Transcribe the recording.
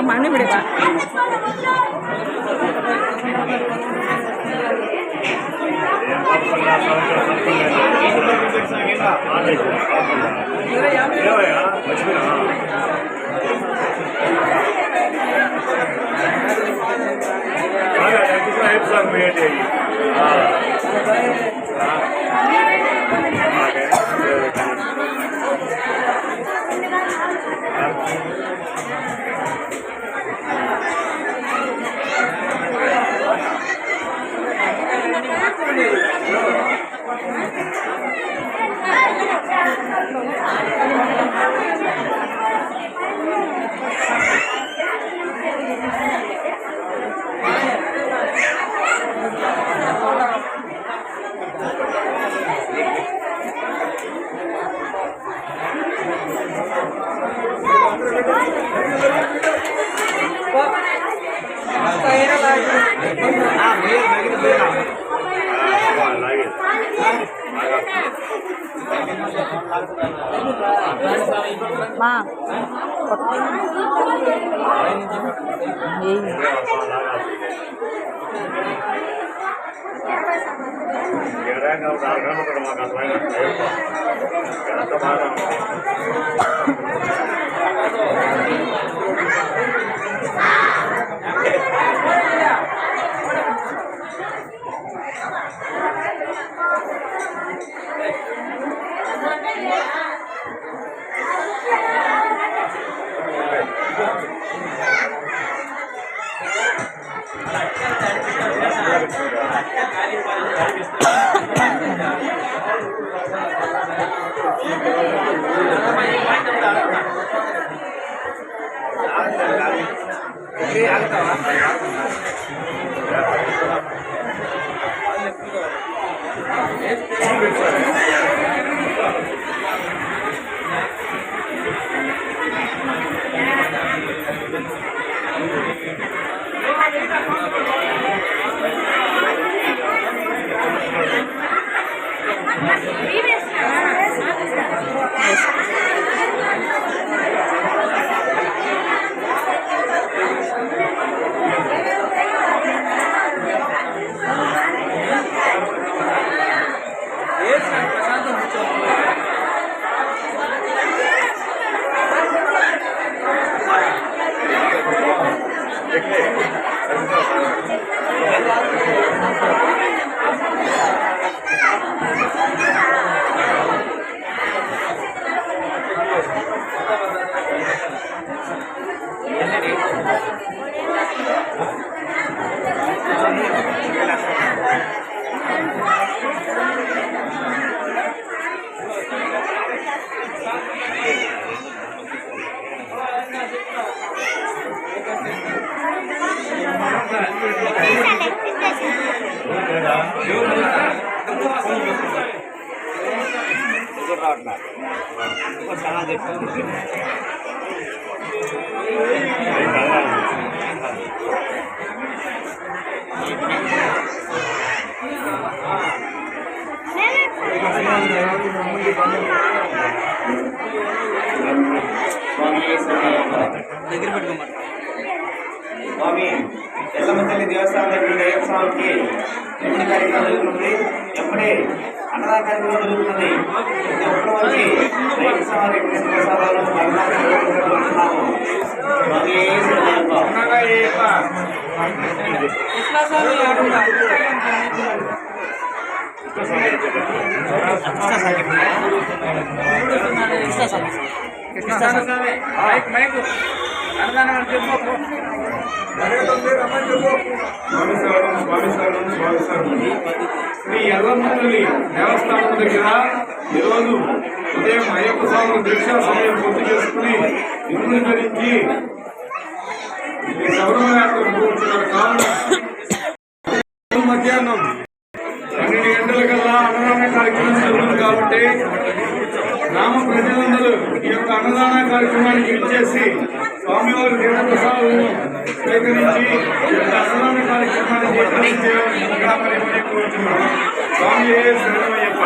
మಣ್ಣి బిడక మా స్వామి ఎల్లమ్మ తల్లి దేవస్థానం దగ్గర అయ్యప్ప స్వామికి ఎప్పుడు కార్యక్రమం జరుగుతుంది, ఎప్పుడే అన్నదాన కార్యక్రమం జరుగుతుంది. ఎప్పుడు వచ్చి అయ్యప్ప స్వామి ప్రసాదాలు జరుగుతున్నాము. శ్రీ ఎల్లమ్మ తల్లి దేవస్థానం దగ్గర ఈరోజు ఉదయం అయ్యప్ప స్వామి దీక్షా సమయం పూర్తి చేసుకుని ఇంటిని ధరించి శబరిమల యాత్రకు కూర్చున్నారు. కావున మధ్యాహ్నం 12 గంటలకల్లా అన్నదాన కార్యక్రమం జరుగుతుంది. కాబట్టి గ్రామ ప్రజలందరూ ఈ యొక్క అన్నదాన కార్యక్రమానికి ఇచ్చేసి స్వామివారి తీర్థప్రసాదాలను స్వీకరించి అన్నదాన కార్యక్రమాన్ని చేయాలని కోరుతున్నాం. స్వామి శరణమయ్యప్ప.